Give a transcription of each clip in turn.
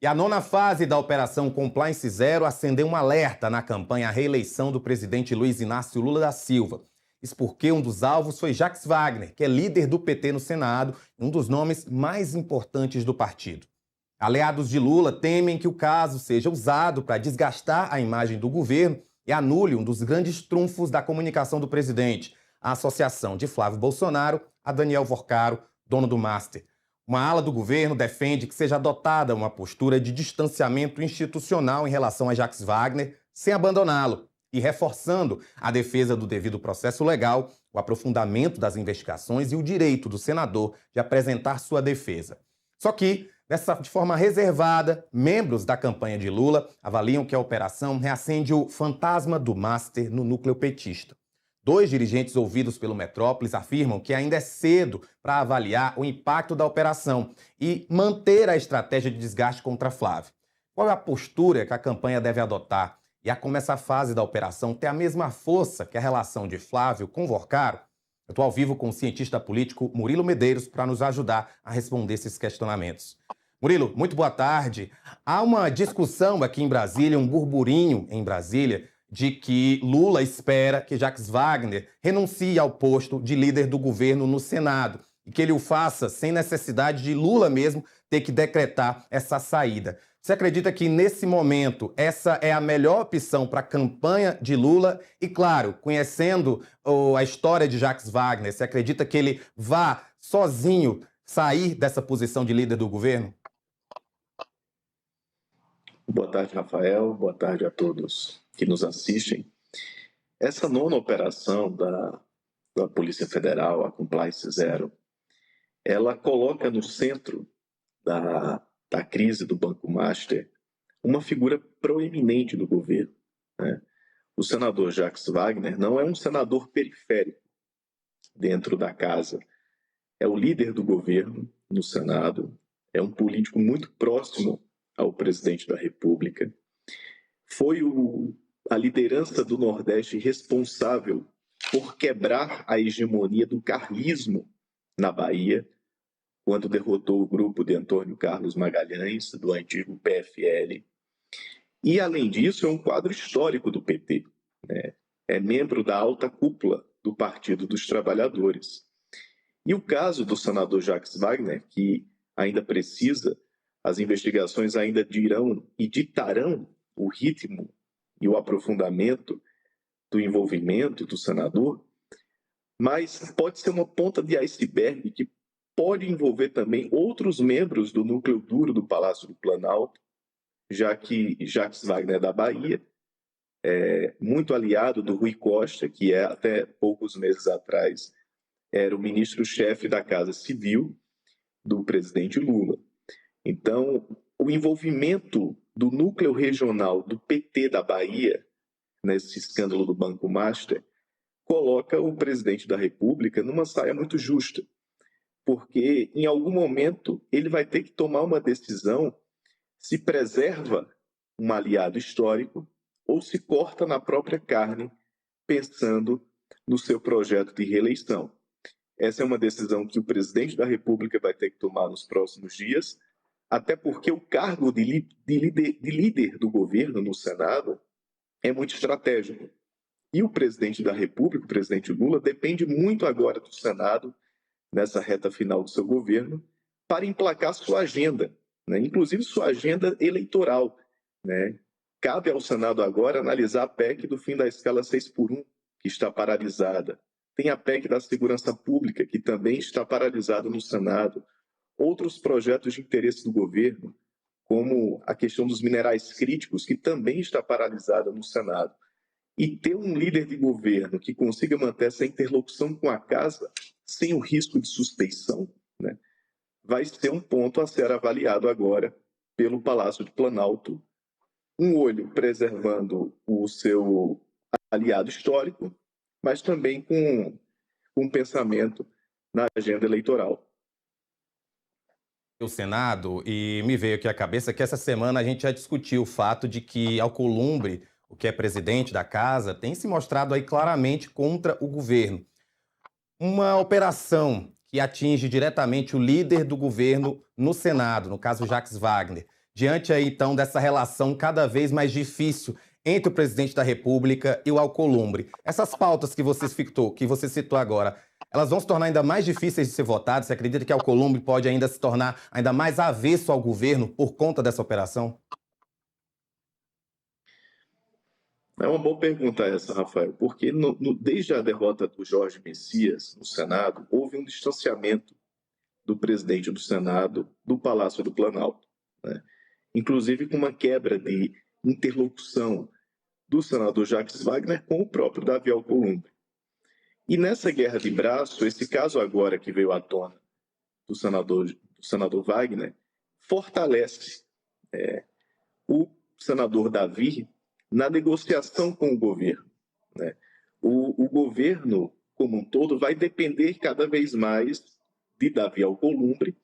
E a nona fase da Operação Compliance Zero acendeu um alerta na campanha à reeleição do presidente Luiz Inácio Lula da Silva. Isso porque um dos alvos foi Jacques Wagner, que é líder do PT no Senado e um dos nomes mais importantes do partido. Aliados de Lula temem que o caso seja usado para desgastar a imagem do governo e anule um dos grandes trunfos da comunicação do presidente, a associação de Flávio Bolsonaro a Daniel Vorcaro, dono do Master. Uma ala do governo defende que seja adotada uma postura de distanciamento institucional em relação a Jacques Wagner, sem abandoná-lo, e reforçando a defesa do devido processo legal, o aprofundamento das investigações e o direito do senador de apresentar sua defesa. Só que, de forma reservada, membros da campanha de Lula avaliam que a operação reacende o fantasma do Master no núcleo petista. 2 dirigentes ouvidos pelo Metrópolis afirmam que ainda é cedo para avaliar o impacto da operação e manter a estratégia de desgaste contra Flávio. Qual é a postura que a campanha deve adotar? E há como essa fase da operação ter a mesma força que a relação de Flávio com Vorcaro? Eu estou ao vivo com o cientista político Murilo Medeiros para nos ajudar a responder esses questionamentos. Murilo, muito boa tarde. Há uma discussão aqui em Brasília, um burburinho em Brasília, de que Lula espera que Jacques Wagner renuncie ao posto de líder do governo no Senado e que ele o faça sem necessidade de Lula mesmo ter que decretar essa saída. Você acredita que, nesse momento, essa é a melhor opção para a campanha de Lula? E, claro, conhecendo a história de Jacques Wagner, você acredita que ele vá sozinho sair dessa posição de líder do governo? Boa tarde, Rafael. Boa tarde a todos que nos assistem. Essa nona operação da Polícia Federal, a Compliance Zero, ela coloca no centro da crise do Banco Master uma figura proeminente do governo, né? O senador Jacques Wagner não é um senador periférico dentro da casa, é o líder do governo no Senado, é um político muito próximo ao presidente da República, foi a liderança do Nordeste responsável por quebrar a hegemonia do carlismo na Bahia, quando derrotou o grupo de Antônio Carlos Magalhães, do antigo PFL. E, além disso, é um quadro histórico do PT, né? É membro da alta cúpula do Partido dos Trabalhadores. E o caso do senador Jacques Wagner, que ainda precisa, as investigações ainda dirão e ditarão o ritmo e o aprofundamento do envolvimento do senador, mas pode ser uma ponta de iceberg que pode envolver também outros membros do núcleo duro do Palácio do Planalto, já que Jacques Wagner é da Bahia, é muito aliado do Rui Costa, que até poucos meses atrás era o ministro-chefe da Casa Civil do presidente Lula. Então, o envolvimento do núcleo regional do PT da Bahia, nesse escândalo do Banco Master, coloca o presidente da República numa saia muito justa, porque em algum momento ele vai ter que tomar uma decisão se preserva um aliado histórico ou se corta na própria carne, pensando no seu projeto de reeleição. Essa é uma decisão que o presidente da República vai ter que tomar nos próximos dias, até porque o cargo de líder do governo no Senado é muito estratégico. E o presidente da República, o presidente Lula, depende muito agora do Senado, nessa reta final do seu governo, para emplacar sua agenda, né? Inclusive sua agenda eleitoral, né? Cabe ao Senado agora analisar a PEC do fim da escala 6x1, que está paralisada. Tem a PEC da segurança pública, que também está paralisada no Senado. Outros projetos de interesse do governo, como a questão dos minerais críticos, que também está paralisada no Senado. E ter um líder de governo que consiga manter essa interlocução com a casa sem o risco de suspeição, né, vai ser um ponto a ser avaliado agora pelo Palácio do Planalto. Um olho preservando o seu aliado histórico, mas também com um pensamento na agenda eleitoral. O Senado, e me veio aqui à cabeça que essa semana a gente já discutiu o fato de que Alcolumbre, o que é presidente da casa, tem se mostrado aí claramente contra o governo. Uma operação que atinge diretamente o líder do governo no Senado, no caso Jacques Wagner, diante aí, então, dessa relação cada vez mais difícil entre o presidente da República e o Alcolumbre. Essas pautas que você citou agora, elas vão se tornar ainda mais difíceis de ser votadas? Você acredita que o Alcolumbre pode ainda se tornar ainda mais avesso ao governo por conta dessa operação? É uma boa pergunta essa, Rafael, porque desde a derrota do Jorge Messias no Senado, houve um distanciamento do presidente do Senado do Palácio do Planalto, né? Inclusive com uma quebra de interlocução do senador Jacques Wagner com o próprio Davi Alcolumbre. E nessa guerra de braço, esse caso agora que veio à tona do senador Wagner, fortalece o senador Davi na negociação com o governo, né? O governo, como um todo, vai depender cada vez mais de Davi Alcolumbre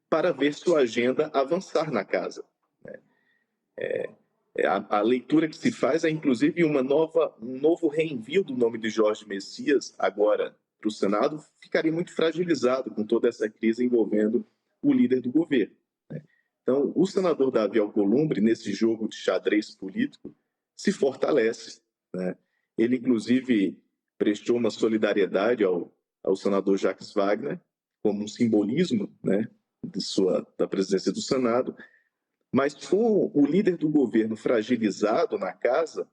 para ver sua agenda avançar na casa, né? A leitura que se faz é, inclusive, um novo reenvio do nome de Jorge Messias agora para o Senado ficaria muito fragilizado com toda essa crise envolvendo o líder do governo, né? Então, o senador Davi Alcolumbre, nesse jogo de xadrez político, se fortalece, né? Ele, inclusive, prestou uma solidariedade ao senador Jacques Wagner, como um simbolismo, né, da presidência do Senado, mas com o líder do governo fragilizado na casa,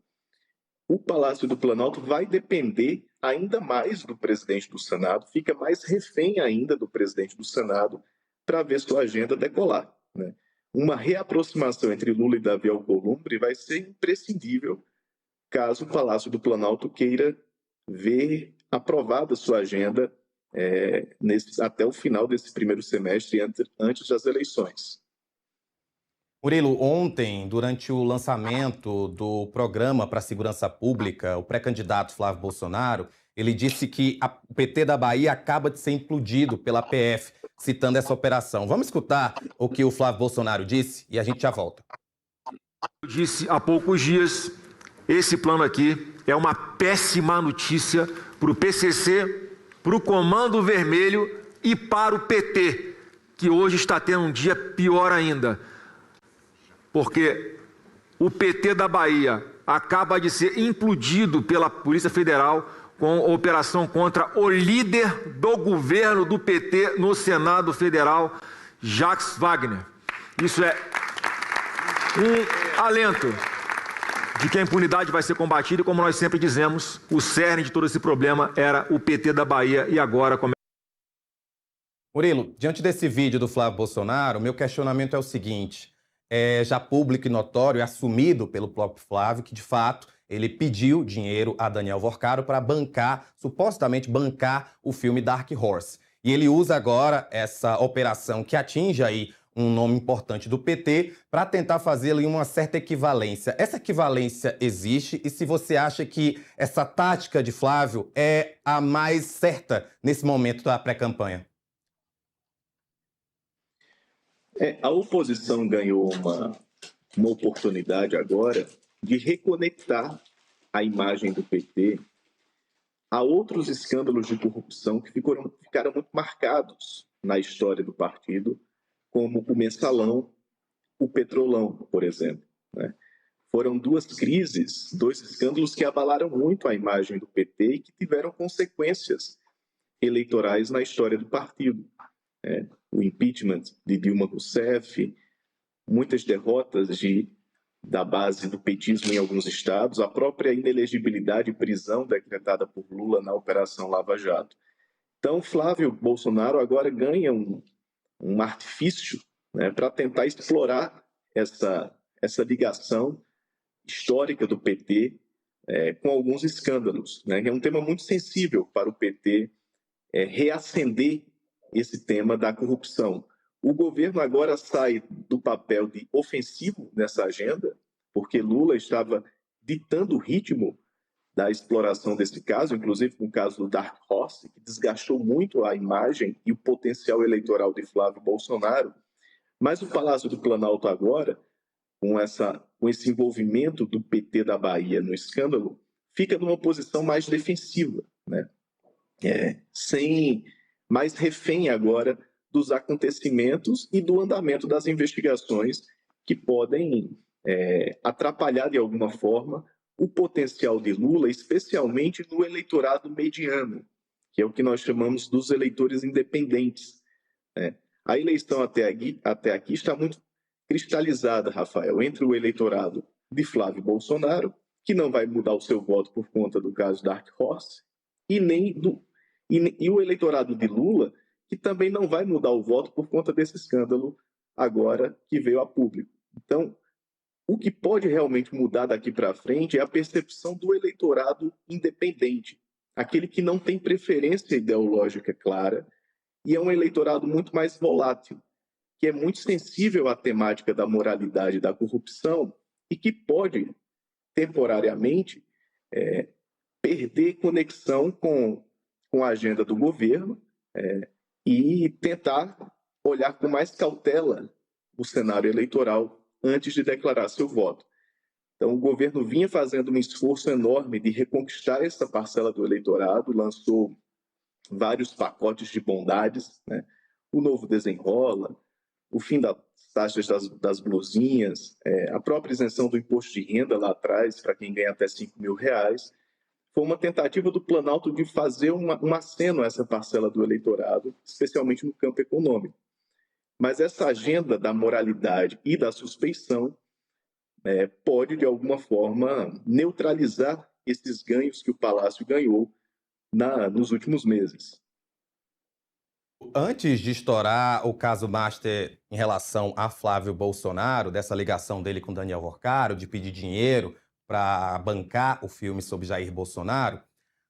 o Palácio do Planalto vai depender ainda mais do presidente do Senado, fica mais refém ainda do presidente do Senado para ver sua agenda decolar, né? Uma reaproximação entre Lula e Davi Alcolumbre vai ser imprescindível caso o Palácio do Planalto queira ver aprovada sua agenda até o final desse primeiro semestre, antes das eleições. Murilo, ontem, durante o lançamento do Programa para a Segurança Pública, o pré-candidato Flávio Bolsonaro, ele disse que o PT da Bahia acaba de ser implodido pela PF, citando essa operação. Vamos escutar o que o Flávio Bolsonaro disse e a gente já volta. Eu disse há poucos dias, esse plano aqui é uma péssima notícia para o PCC, para o Comando Vermelho e para o PT, que hoje está tendo um dia pior ainda. Porque o PT da Bahia acaba de ser implodido pela Polícia Federal com a operação contra o líder do governo do PT no Senado Federal, Jacques Wagner. Isso é um alento de que a impunidade vai ser combatida e, como nós sempre dizemos, o cerne de todo esse problema era o PT da Bahia e agora... Murilo, diante desse vídeo do Flávio Bolsonaro, meu questionamento é o seguinte: é já público e notório, assumido pelo próprio Flávio, que de fato ele pediu dinheiro a Daniel Worcaro para supostamente bancar o filme Dark Horse. E ele usa agora essa operação que atinge aí um nome importante do PT para tentar fazer ali uma certa equivalência. Essa equivalência existe, e se você acha que essa tática de Flávio é a mais certa nesse momento da pré-campanha? A oposição ganhou uma oportunidade agora de reconectar a imagem do PT a outros escândalos de corrupção que ficaram muito marcados na história do partido, como o Mensalão, o Petrolão, por exemplo, né? Foram duas crises, dois escândalos que abalaram muito a imagem do PT e que tiveram consequências eleitorais na história do partido. O impeachment de Dilma Rousseff, muitas derrotas da base do petismo em alguns estados, a própria inelegibilidade e prisão decretada por Lula na Operação Lava Jato. Então, Flávio Bolsonaro agora ganha um artifício, né, para tentar explorar essa ligação histórica do PT com alguns escândalos, né? É um tema muito sensível para o PT reacender esse tema da corrupção. O governo agora sai do papel de ofensivo nessa agenda, porque Lula estava ditando o ritmo da exploração desse caso, inclusive com o caso do Dark Horse, que desgastou muito a imagem e o potencial eleitoral de Flávio Bolsonaro. Mas o Palácio do Planalto agora, com esse envolvimento do PT da Bahia no escândalo, fica numa posição mais defensiva, né? Mais refém agora dos acontecimentos e do andamento das investigações que podem atrapalhar de alguma forma o potencial de Lula, especialmente no eleitorado mediano, que é o que nós chamamos dos eleitores independentes, né? A eleição até aqui está muito cristalizada, Rafael, entre o eleitorado de Flávio Bolsonaro, que não vai mudar o seu voto por conta do caso Dark Horse, e o eleitorado de Lula, que também não vai mudar o voto por conta desse escândalo agora que veio a público. Então, o que pode realmente mudar daqui para frente é a percepção do eleitorado independente, aquele que não tem preferência ideológica clara e é um eleitorado muito mais volátil, que é muito sensível à temática da moralidade e da corrupção e que pode, temporariamente, perder conexão com a agenda do governo e tentar olhar com mais cautela o cenário eleitoral antes de declarar seu voto. Então, o governo vinha fazendo um esforço enorme de reconquistar essa parcela do eleitorado, lançou vários pacotes de bondades, né? O novo desenrola, o fim das taxas das blusinhas, a própria isenção do imposto de renda lá atrás, para quem ganha até R$5.000, foi uma tentativa do Planalto de fazer um aceno a essa parcela do eleitorado, especialmente no campo econômico. Mas essa agenda da moralidade e da suspeição pode, de alguma forma, neutralizar esses ganhos que o Palácio ganhou nos últimos meses. Antes de estourar o caso Master em relação a Flávio Bolsonaro, dessa ligação dele com Daniel Worcaro, de pedir dinheiro para bancar o filme sobre Jair Bolsonaro,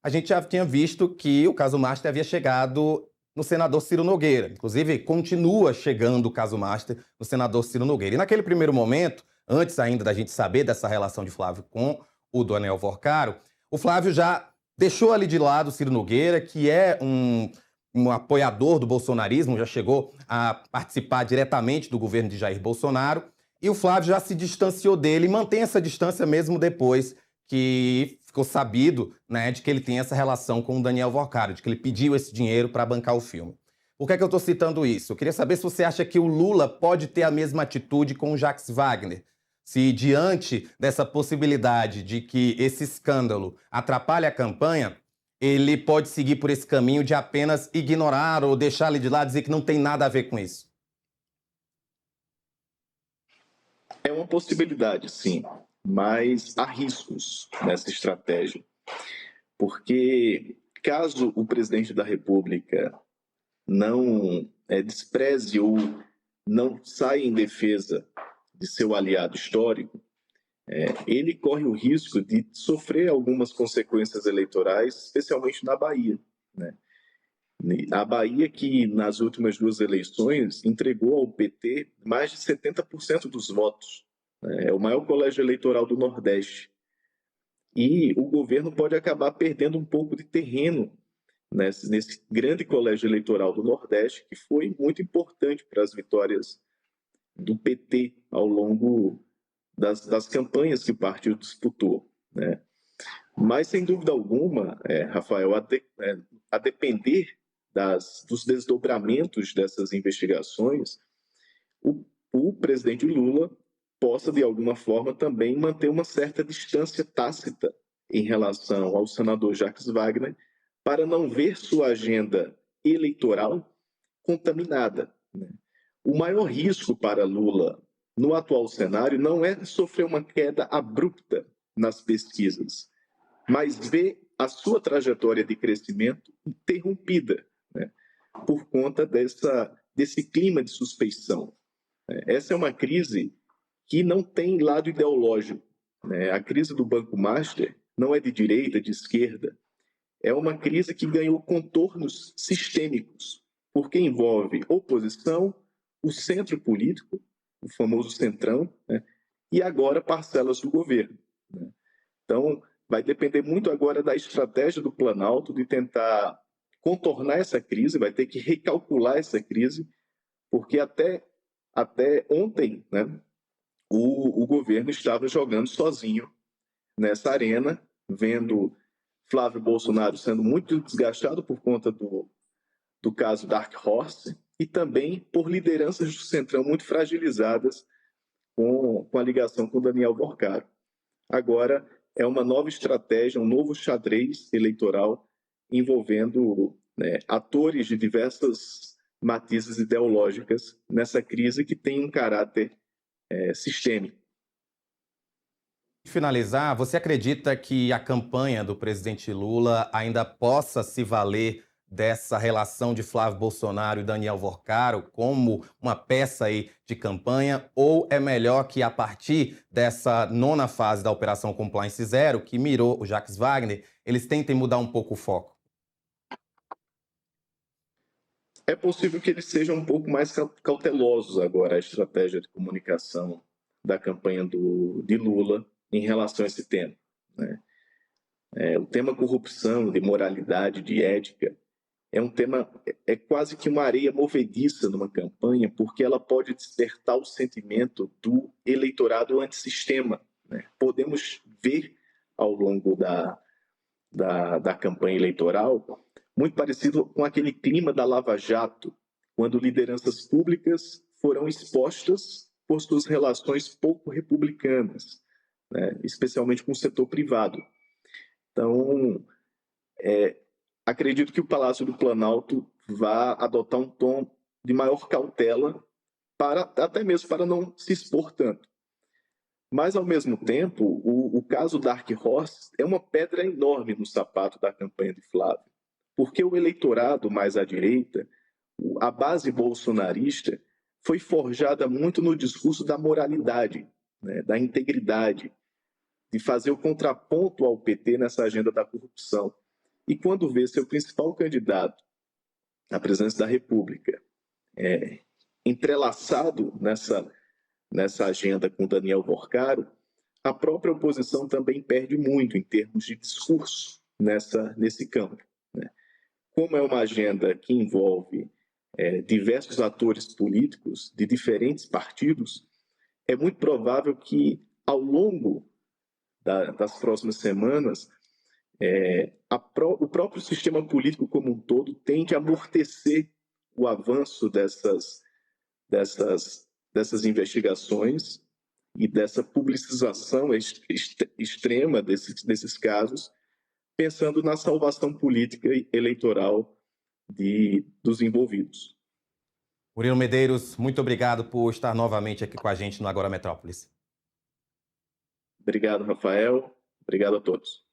a gente já tinha visto que o caso Master havia chegado no senador Ciro Nogueira. Inclusive, continua chegando o caso Master no senador Ciro Nogueira. E naquele primeiro momento, antes ainda da gente saber dessa relação de Flávio com o Daniel Worcaro, o Flávio já deixou ali de lado o Ciro Nogueira, que é um apoiador do bolsonarismo, já chegou a participar diretamente do governo de Jair Bolsonaro, e o Flávio já se distanciou dele e mantém essa distância mesmo depois que ficou sabido, né, de que ele tem essa relação com o Daniel Worcaro, de que ele pediu esse dinheiro para bancar o filme. Por que é que eu estou citando isso? Eu queria saber se você acha que o Lula pode ter a mesma atitude com o Jacques Wagner. Se diante dessa possibilidade de que esse escândalo atrapalhe a campanha, ele pode seguir por esse caminho de apenas ignorar ou deixar ele de lado, dizer que não tem nada a ver com isso. É uma possibilidade, sim, mas há riscos nessa estratégia. Porque caso o presidente da República não despreze ou não saia em defesa de seu aliado histórico, ele corre o risco de sofrer algumas consequências eleitorais, especialmente na Bahia, né? A Bahia, que nas últimas duas eleições entregou ao PT mais de 70% dos votos, né? É o maior colégio eleitoral do Nordeste. E o governo pode acabar perdendo um pouco de terreno nesse grande colégio eleitoral do Nordeste, que foi muito importante para as vitórias do PT ao longo das campanhas que o partido disputou, né? Mas, sem dúvida alguma, Rafael, a depender dos desdobramentos dessas investigações, o presidente Lula possa, de alguma forma, também manter uma certa distância tácita em relação ao senador Jacques Wagner, para não ver sua agenda eleitoral contaminada, né? O maior risco para Lula no atual cenário não é sofrer uma queda abrupta nas pesquisas, mas ver a sua trajetória de crescimento interrompida, né, por conta desse clima de suspeição. Essa é uma crise que não tem lado ideológico, né? A crise do Banco Master não é de direita, de esquerda. É uma crise que ganhou contornos sistêmicos, porque envolve oposição, o centro político, o famoso centrão, né, e agora parcelas do governo, né? Então, vai depender muito agora da estratégia do Planalto de tentar contornar essa crise, vai ter que recalcular essa crise, porque até ontem, né, o governo estava jogando sozinho nessa arena, vendo Flávio Bolsonaro sendo muito desgastado por conta do caso Dark Horse e também por lideranças do Centrão muito fragilizadas com a ligação com Daniel Vorcaro. Agora é uma nova estratégia, um novo xadrez eleitoral envolvendo, né, atores de diversas matizes ideológicas nessa crise que tem um caráter sistêmico. Para finalizar, você acredita que a campanha do presidente Lula ainda possa se valer dessa relação de Flávio Bolsonaro e Daniel Vorcaro como uma peça aí de campanha, ou é melhor que a partir dessa nona fase da Operação Compliance Zero, que mirou o Jacques Wagner, eles tentem mudar um pouco o foco? É possível que eles sejam um pouco mais cautelosos agora, a estratégia de comunicação da campanha de Lula em relação a esse tema, né? O tema corrupção, de moralidade, de ética, é um tema, é quase que uma areia movediça numa campanha, porque ela pode despertar o sentimento do eleitorado antissistema, né? Podemos ver ao longo da campanha eleitoral muito parecido com aquele clima da Lava Jato, quando lideranças públicas foram expostas por suas relações pouco republicanas, né? Especialmente com o setor privado. Então, acredito que o Palácio do Planalto vá adotar um tom de maior cautela, até mesmo para não se expor tanto. Mas, ao mesmo tempo, o caso Dark Horse é uma pedra enorme no sapato da campanha de Flávio, porque o eleitorado mais à direita, a base bolsonarista, foi forjada muito no discurso da moralidade, né, da integridade, de fazer o contraponto ao PT nessa agenda da corrupção. E quando vê seu principal candidato à presidência da República entrelaçado nessa agenda com Daniel Vorcaro, a própria oposição também perde muito em termos de discurso nesse campo, né? Como é uma agenda que envolve diversos atores políticos de diferentes partidos, é muito provável que, ao longo das próximas semanas, o próprio sistema político como um todo tende a amortecer o avanço dessas investigações e dessa publicização extrema desses casos, pensando na salvação política e eleitoral dos envolvidos. Murilo Medeiros, muito obrigado por estar novamente aqui com a gente no Agora Metrópolis. Obrigado, Rafael. Obrigado a todos.